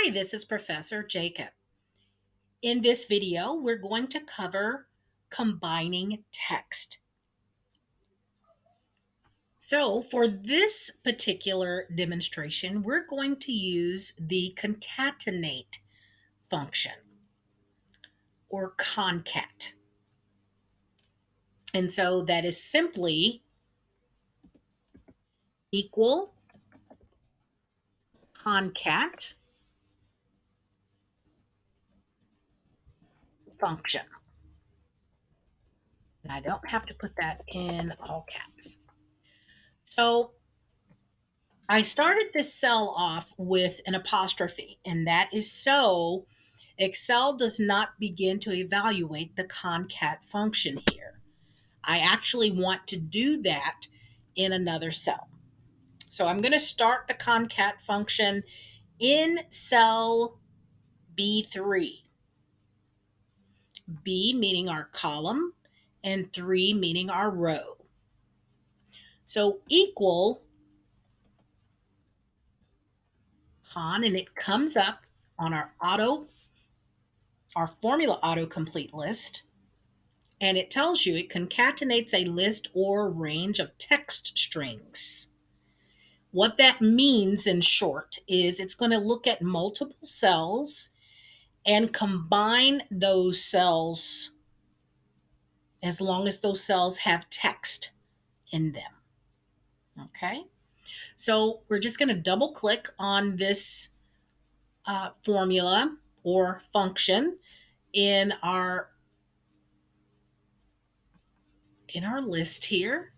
Hi, this is Professor Jacob. In this video, we're going to cover combining text. So for this particular demonstration, we're going to use the concatenate function or concat. And so that is simply equal concat function. And I don't have to put that in all caps. So I started this cell off with an apostrophe, and that is so Excel does not begin to evaluate the concat function here. I actually want to do that in another cell. So I'm going to start the concat function in cell B3. B meaning our column and 3 meaning our row. So equal con, and it comes up on our formula autocomplete list. And it tells you it concatenates a list or range of text strings. What that means in short is it's going to look at multiple cells and combine those cells as long as those cells have text in them. Okay, so we're just going to double click on this formula or function in our list here.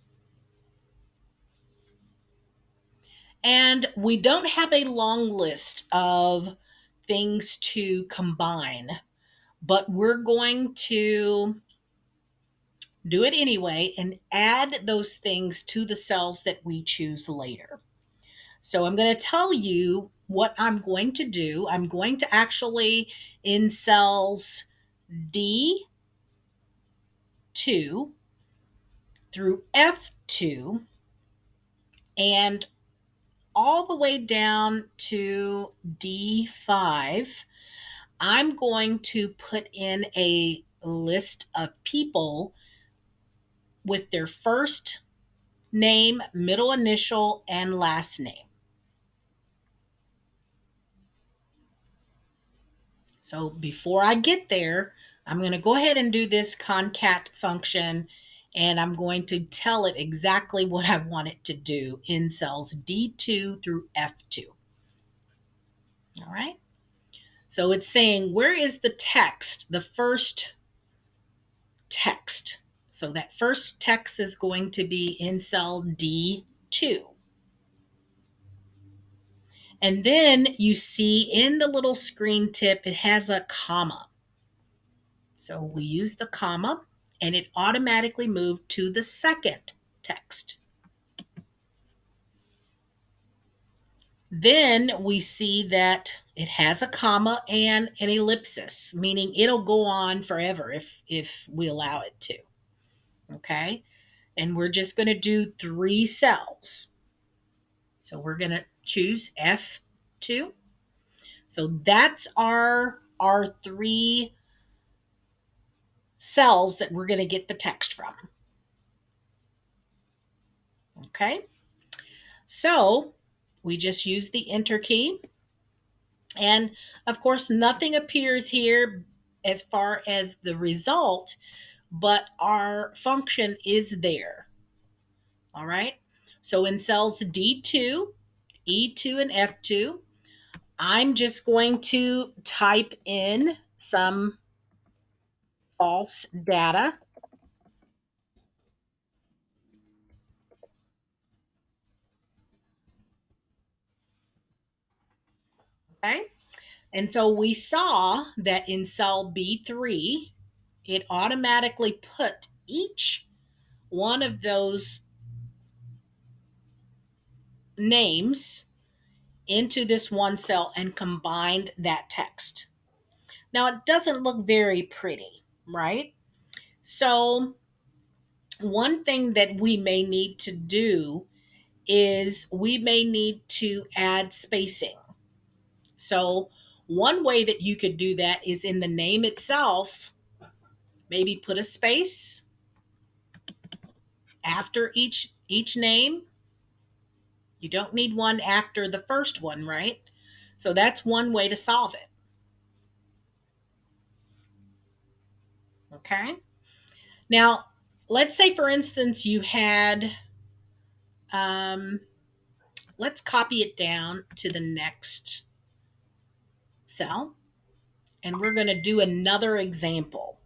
And we don't have a long list of things to combine, but we're going to do it anyway and add those things to the cells that we choose later. So I'm going to tell you what I'm going to do. I'm going to actually, in cells D2 through F2 and all the way down to D5, I'm going to put in a list of people with their first name, middle initial, and last name. So before I get there, I'm going to go ahead and do this concat function, and I'm going to tell it exactly what I want it to do in cells D2 through F2. All right. So it's saying, where is the text, the first text? So that first text is going to be in cell D2. And then you see in the little screen tip, it has a comma. So we use the comma, and it automatically moved to the second text. Then we see that it has a comma and an ellipsis, meaning it'll go on forever if we allow it to. Okay, and we're just going to do 3 cells. So we're going to choose F2. So that's our 3 cells that we're going to get the text from. Okay, so we just use the enter key. And of course, nothing appears here as far as the result, but our function is there. All right, so in cells D2, E2, and F2, I'm just going to type in some false data. Okay, and so we saw that in cell B3, it automatically put each one of those names into this one cell and combined that text. Now, it doesn't look very pretty, right? So one thing that we may need to do is we may need to add spacing. So One way that you could do that is in the name itself, maybe put a space after each name. You don't need one after the first one, right? So that's one way to solve it. Okay. Now, let's say, for instance, you had, um, let's copy it down to the next cell, and we're going to do another example.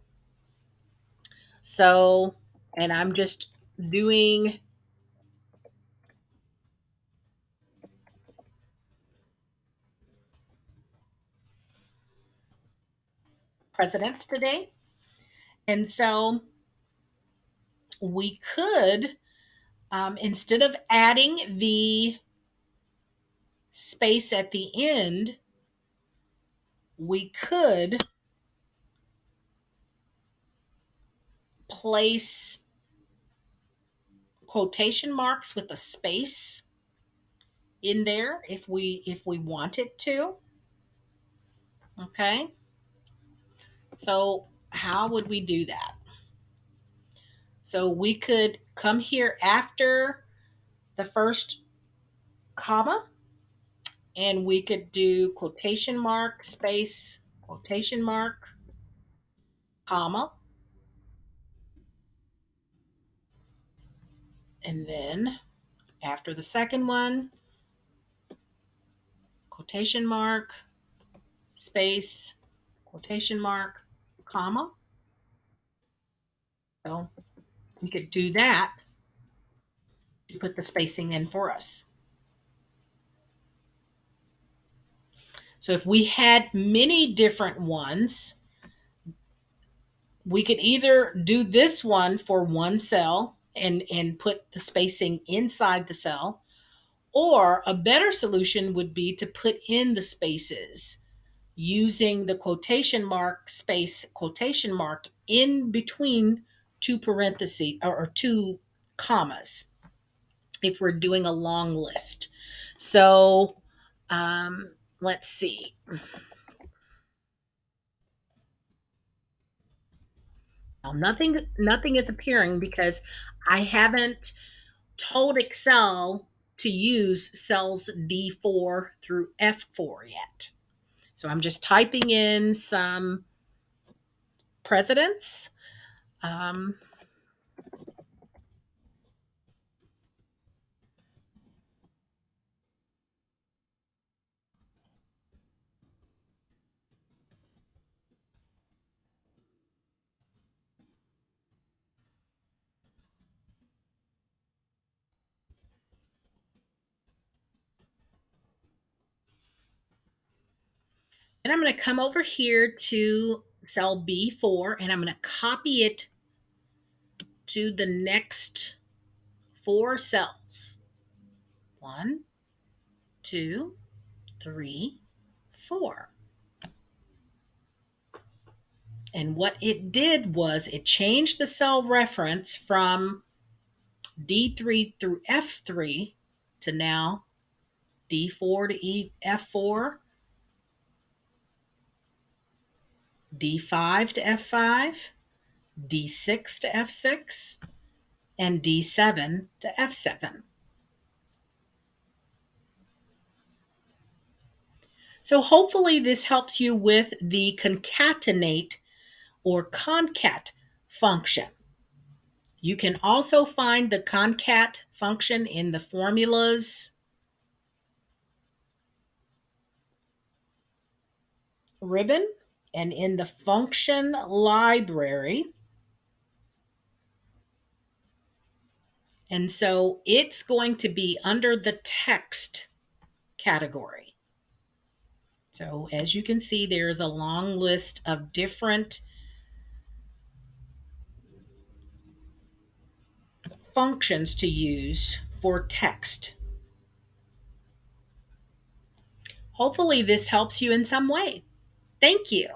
So, and I'm just doing presidents today. And so we could, instead of adding the space at the end, we could place quotation marks with a space in there if we wanted to. Okay. So how would we do that? So we could come here after the first comma, and we could do quotation mark, space, quotation mark, comma, and then after the second one, quotation mark, space, quotation mark, comma. So we could do that to put the spacing in for us. So if we had many different ones, we could either do this one for one cell and put the spacing inside the cell, or a better solution would be to put in the spaces using the quotation mark, space, quotation mark in between two parentheses or two commas if we're doing a long list. So let's see. Now, nothing is appearing because I haven't told Excel to use cells D4 through F4 yet. So I'm just typing in some presidents. Um, and I'm going to come over here to cell B4 and I'm going to copy it to the next four cells. 1, 2, 3, 4. And what it did was it changed the cell reference from D3 through F3 to now D4 to F4, D5 to F5, D6 to F6, and D7 to F7. So hopefully this helps you with the concatenate or concat function. You can also find the concat function in the formulas ribbon and in the function library. And so it's going to be under the text category. So as you can see, there's a long list of different functions to use for text. Hopefully this helps you in some way. Thank you.